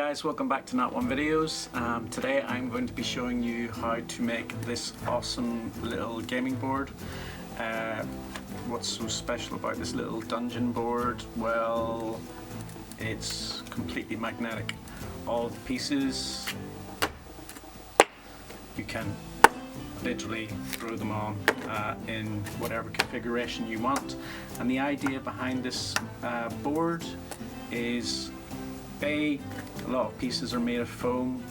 guys, welcome back to Nat One Videos. Today I'm going to be showing you how to make this awesome little gaming board. What's so special about this little dungeon board? Well, it's completely magnetic. All the pieces, you can literally throw them on in whatever configuration you want. And the idea behind this board is a lot of pieces are made of foam,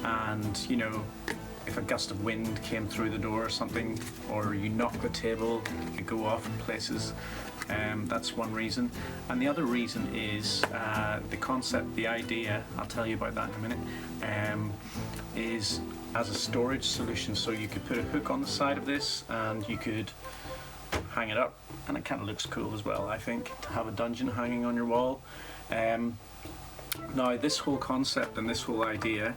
and you know, if a gust of wind came through the door or something, or you knock the table, it could go off in places. That's one reason. And the other reason is the concept, the idea, I'll tell you about that in a minute, is as a storage solution. So you could put a hook on the side of this and you could hang it up, and it kind of looks cool as well, I think, to have a dungeon hanging on your wall. Now this whole concept and this whole idea,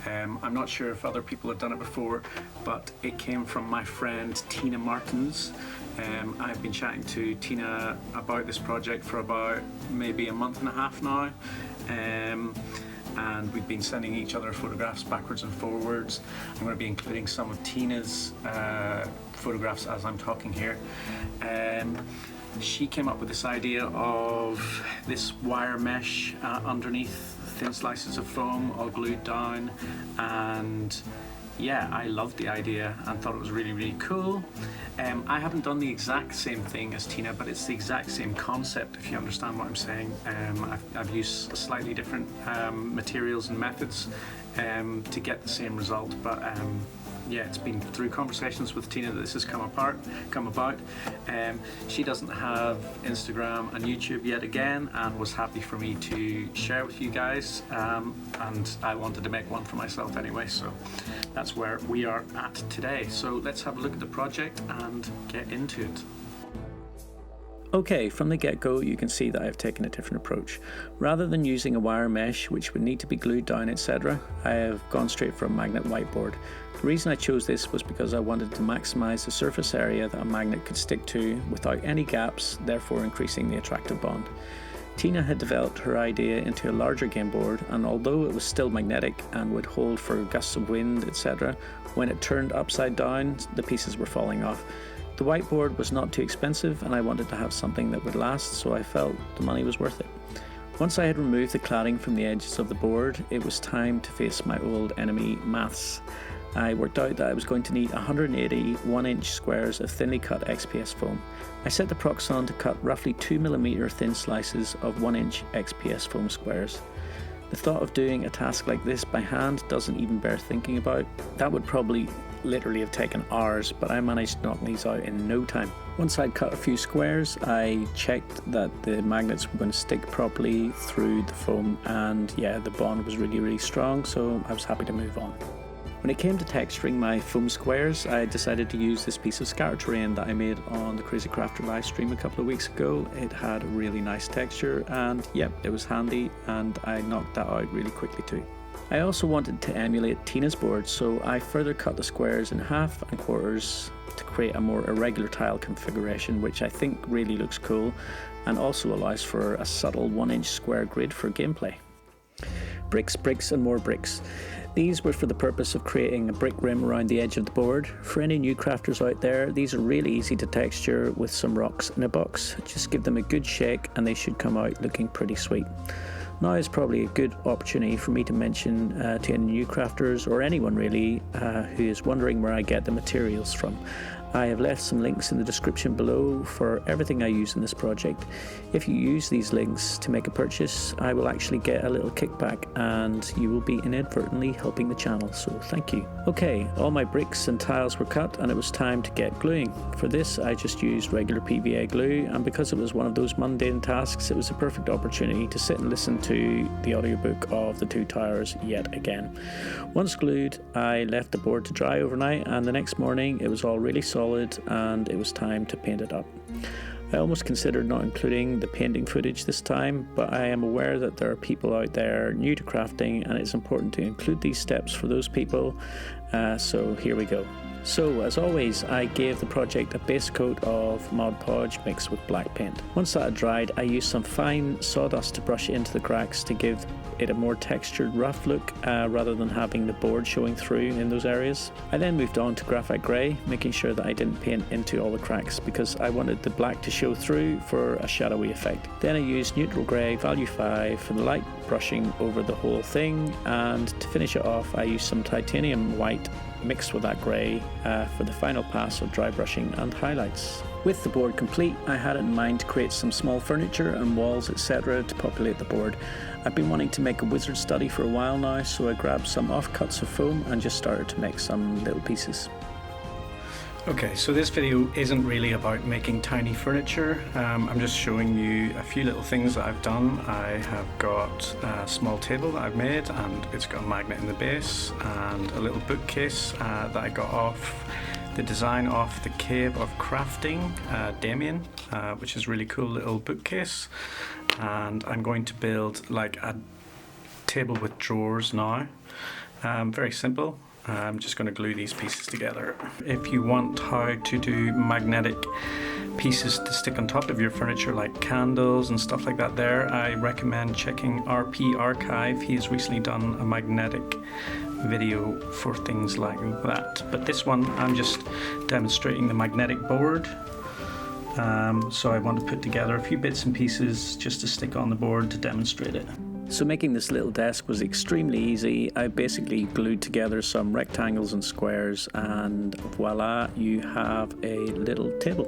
I'm not sure if other people have done it before, but it came from my friend Tina Martins. I've been chatting to Tina about this project for about maybe a month and a half now, and we've been sending each other photographs backwards and forwards. I'm going to be including some of Tina's photographs as I'm talking here. She came up with this idea of this wire mesh underneath thin slices of foam all glued down, and yeah, I loved the idea and thought it was really, really cool. I haven't done the exact same thing as Tina, but it's the exact same concept, if you understand what I'm saying. I've used slightly different materials and methods to get the same result, but yeah, it's been through conversations with Tina that this has come about. She doesn't have Instagram and YouTube yet again, and was happy for me to share with you guys, and I wanted to make one for myself anyway, so that's where we are at today. So let's have a look at the project and get into it. Okay, from the get-go you can see that I've taken a different approach. Rather than using a wire mesh which would need to be glued down, etc., I have gone straight for a magnet whiteboard. The reason I chose this was because I wanted to maximise the surface area that a magnet could stick to without any gaps, therefore increasing the attractive bond. Tina had developed her idea into a larger game board, and although it was still magnetic and would hold for gusts of wind, etc., when it turned upside down the pieces were falling off. The whiteboard was not too expensive and I wanted to have something that would last, so I felt the money was worth it. Once I had removed the cladding from the edges of the board, it was time to face my old enemy, maths. I worked out that I was going to need 180 1-inch squares of thinly cut XPS foam. I set the Proxxon to cut roughly 2mm thin slices of 1-inch XPS foam squares. The thought of doing a task like this by hand doesn't even bear thinking about. That would probably literally have taken hours, but I managed to knock these out in no time. Once I'd cut a few squares, I checked that the magnets were going to stick properly through the foam, and yeah, the bond was really, really strong, so I was happy to move on. When it came to texturing my foam squares, I decided to use this piece of scatter terrain that I made on the Crazy Crafter live stream a couple of weeks ago. It had a really nice texture, and yep, it was handy, and I knocked that out really quickly too. I also wanted to emulate Tina's board, so I further cut the squares in half and quarters to create a more irregular tile configuration, which I think really looks cool and also allows for a subtle 1-inch square grid for gameplay. Bricks, bricks and more bricks. These were for the purpose of creating a brick rim around the edge of the board. For any new crafters out there, these are really easy to texture with some rocks in a box. Just give them a good shake and they should come out looking pretty sweet. Now is probably a good opportunity for me to mention to any new crafters, or anyone really, who is wondering where I get the materials from. I have left some links in the description below for everything I use in this project. If you use these links to make a purchase, I will actually get a little kickback, and you will be inadvertently helping the channel, so thank you. Okay, all my bricks and tiles were cut and it was time to get gluing. For this I just used regular PVA glue, and because it was one of those mundane tasks, it was a perfect opportunity to sit and listen to the audiobook of The Two Towers yet again. Once glued, I left the board to dry overnight, and the next morning it was all really solid and it was time to paint it up. I almost considered not including the painting footage this time, but I am aware that there are people out there new to crafting, and it's important to include these steps for those people, so here we go. So as always, I gave the project a base coat of Mod Podge mixed with black paint. Once that had dried, I used some fine sawdust to brush into the cracks to give it a more textured rough look rather than having the board showing through in those areas. I then moved on to graphite grey, making sure that I didn't paint into all the cracks because I wanted the black to show through for a shadowy effect. Then I used neutral grey value 5 for the light brushing over the whole thing, and to finish it off I used some titanium white mixed with that grey for the final pass of dry brushing and highlights. With the board complete, I had it in mind to create some small furniture and walls, etc. to populate the board. I've been wanting to make a wizard study for a while now, so I grabbed some offcuts of foam and just started to make some little pieces. Okay, so this video isn't really about making tiny furniture. I'm just showing you a few little things that I've done. I have got a small table that I've made, and it's got a magnet in the base, and a little bookcase that I got off the design of the Cave of Crafting, Damien, which is a really cool little bookcase. And I'm going to build like a table with drawers now. Very simple. I'm just going to glue these pieces together. If you want how to do magnetic pieces to stick on top of your furniture like candles and stuff like that there, I recommend checking RP Archive. He has recently done a magnetic video for things like that. But this one I'm just demonstrating the magnetic board. So I want to put together a few bits and pieces just to stick on the board to demonstrate it. So making this little desk was extremely easy. I basically glued together some rectangles and squares, and voila, you have a little table.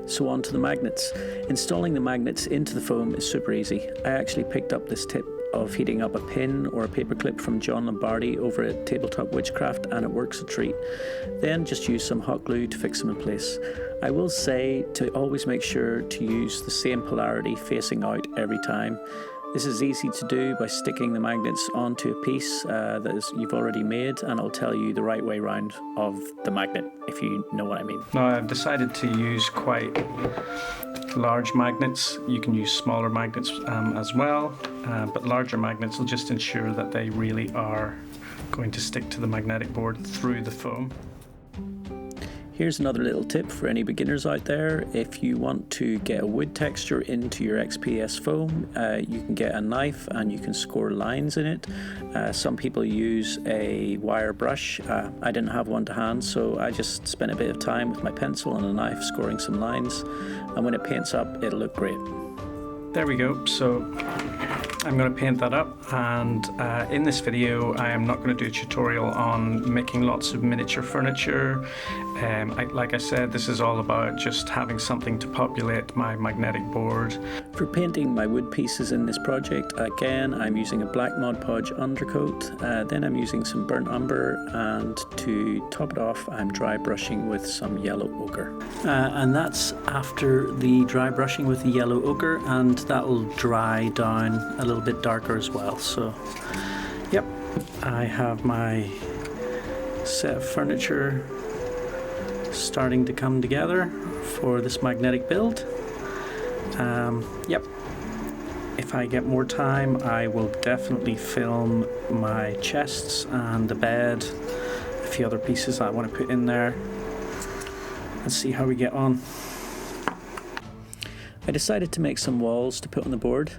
So on to the magnets. Installing the magnets into the foam is super easy. I actually picked up this tip of heating up a pin or a paper clip from John Lombardi over at Tabletop Witchcraft, and it works a treat. Then just use some hot glue to fix them in place. I will say to always make sure to use the same polarity facing out every time. This is easy to do by sticking the magnets onto a piece you've already made, and it'll tell you the right way round of the magnet, if you know what I mean. Now I've decided to use quite large magnets. You can use smaller magnets as well, but larger magnets will just ensure that they really are going to stick to the magnetic board through the foam. Here's another little tip for any beginners out there. If you want to get a wood texture into your XPS foam, you can get a knife and you can score lines in it. Some people use a wire brush. I didn't have one to hand, so I just spent a bit of time with my pencil and a knife scoring some lines, and when it paints up, it'll look great. There we go. So I'm going to paint that up, and in this video I am not going to do a tutorial on making lots of miniature furniture. Like I said, this is all about just having something to populate my magnetic board. For painting my wood pieces in this project, again I'm using a black Mod Podge undercoat, then I'm using some burnt umber, and to top it off I'm dry brushing with some yellow ochre. And that's after the dry brushing with the yellow ochre, and that will dry down a little bit darker as well. So yep, I have my set of furniture starting to come together for this magnetic build. Yep, if I get more time I will definitely film my chests and the bed, a few other pieces I want to put in there, and see how we get on. I decided to make some walls to put on the board.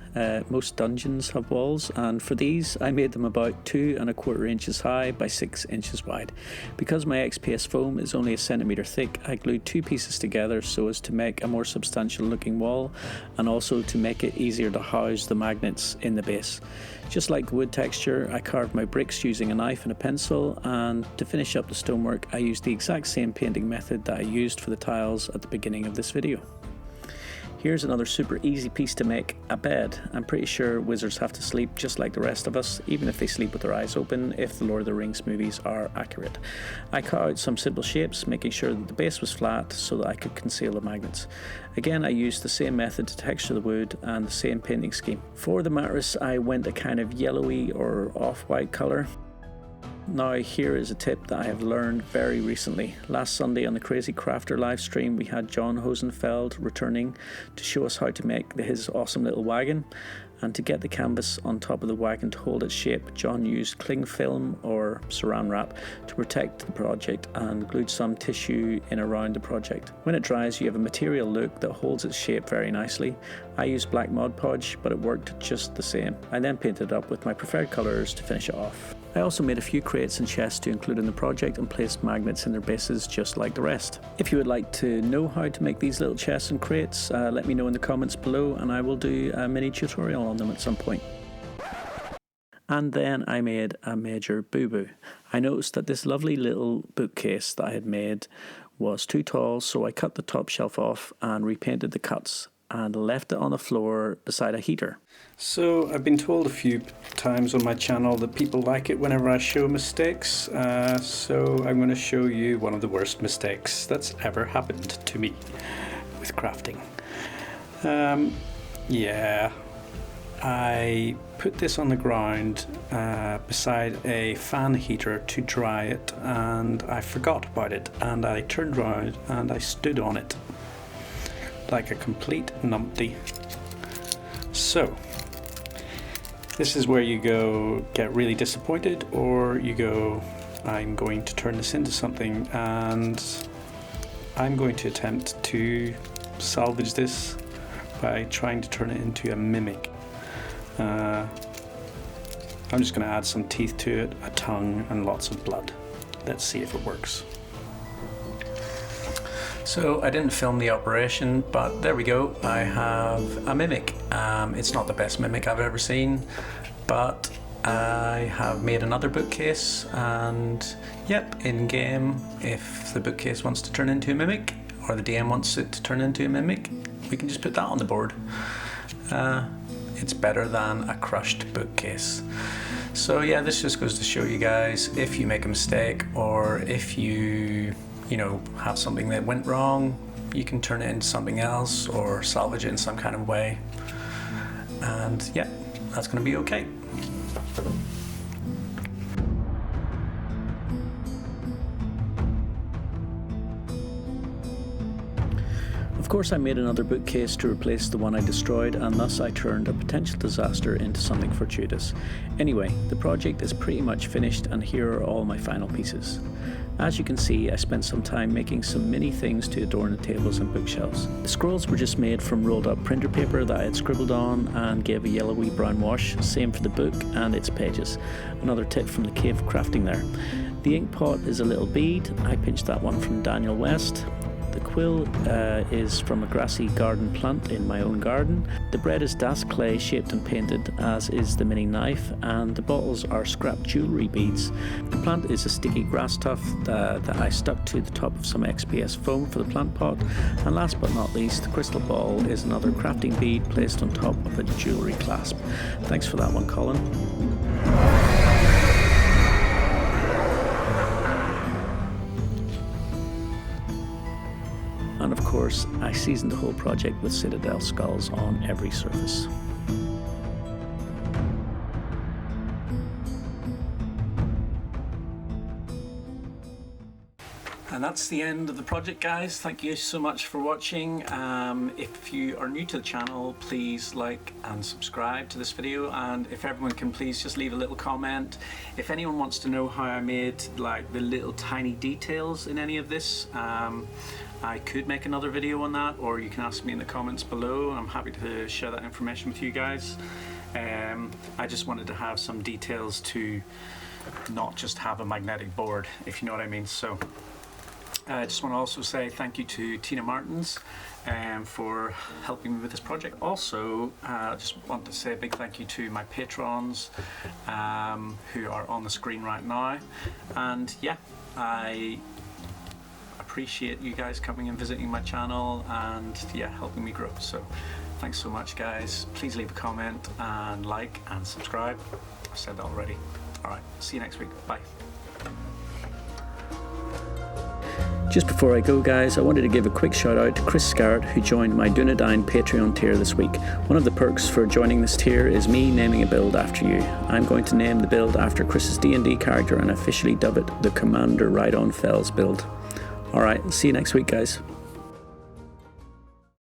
Most dungeons have walls, and for these I made them about 2 1/4 inches high by 6 inches wide. Because my XPS foam is only 1 centimeter thick, I glued 2 pieces together so as to make a more substantial looking wall, and also to make it easier to house the magnets in the base. Just like the wood texture, I carved my bricks using a knife and a pencil, and to finish up the stonework I used the exact same painting method that I used for the tiles at the beginning of this video. Here's another super easy piece to make, a bed. I'm pretty sure wizards have to sleep just like the rest of us, even if they sleep with their eyes open, if the Lord of the Rings movies are accurate. I cut out some simple shapes, making sure that the base was flat so that I could conceal the magnets. Again, I used the same method to texture the wood and the same painting scheme. For the mattress, I went a kind of yellowy or off-white colour. Now here is a tip that I have learned very recently. Last Sunday on the Crazy Crafter live stream we had John Hosenfeld returning to show us how to make his awesome little wagon. And to get the canvas on top of the wagon to hold its shape, John used cling film or saran wrap to protect the project and glued some tissue in around the project. When it dries, you have a material look that holds its shape very nicely. I used black Mod Podge, but it worked just the same. I then painted it up with my preferred colours to finish it off. I also made a few crates and chests to include in the project and placed magnets in their bases just like the rest. If you would like to know how to make these little chests and crates, let me know in the comments below and I will do a mini tutorial on them at some point. And then I made a major boo-boo. I noticed that this lovely little bookcase that I had made was too tall, so I cut the top shelf off and repainted the cuts and left it on the floor beside a heater. So I've been told a few times on my channel that people like it whenever I show mistakes, so I'm going to show you one of the worst mistakes that's ever happened to me with crafting. Yeah, I put this on the ground beside a fan heater to dry it, and I forgot about it, and I turned around and I stood on it like a complete numpty. So this is where you go get really disappointed, or you go, I'm going to turn this into something, and I'm going to attempt to salvage this by trying to turn it into a mimic. I'm just going to add some teeth to it, a tongue and lots of blood. Let's see if it works. So I didn't film the operation, but there we go. I have a mimic. It's not the best mimic I've ever seen, but I have made another bookcase, and yep, in game, if the bookcase wants to turn into a mimic, or the DM wants it to turn into a mimic, we can just put that on the board. It's better than a crushed bookcase. So yeah, this just goes to show you guys, if you make a mistake, or if you have something that went wrong, you can turn it into something else or salvage it in some kind of way. And yeah, that's going to be okay. Of course, I made another bookcase to replace the one I destroyed, and thus I turned a potential disaster into something fortuitous. Anyway, the project is pretty much finished, and here are all my final pieces. As you can see, I spent some time making some mini things to adorn the tables and bookshelves. The scrolls were just made from rolled up printer paper that I had scribbled on and gave a yellowy brown wash, same for the book and its pages. Another tip from the Cave of Crafting there. The ink pot is a little bead, I pinched that one from Daniel West. The quill is from a grassy garden plant in my own garden. The bread is Das clay shaped and painted, as is the mini knife, and the bottles are scrap jewellery beads. The plant is a sticky grass tuft that I stuck to the top of some XPS foam for the plant pot. And last but not least, the crystal ball is another crafting bead placed on top of a jewellery clasp. Thanks for that one, Colin. And of course, I seasoned the whole project with Citadel skulls on every surface. And that's the end of the project, guys. Thank you so much for watching. If you are new to the channel, please like and subscribe to this video, and if everyone can please just leave a little comment. If anyone wants to know how I made like the little tiny details in any of this, I could make another video on that, or you can ask me in the comments below. I'm happy to share that information with you guys. I just wanted to have some details to not just have a magnetic board, if you know what I mean. So I just want to also say thank you to Tina Martins for helping me with this project. Also, I just want to say a big thank you to my patrons who are on the screen right now. And yeah, I appreciate you guys coming and visiting my channel and yeah, helping me grow. So thanks so much, guys. Please leave a comment and like and subscribe. I've said that already. All right, see you next week. Bye. Just before I go, guys, I wanted to give a quick shout out to Chris Scarrett, who joined my Dunedain Patreon tier this week. One of the perks for joining this tier is me naming a build after you. I'm going to name the build after Chris's D&D character and officially dub it the Commander Ride on Fells build. Alright, see you next week, guys.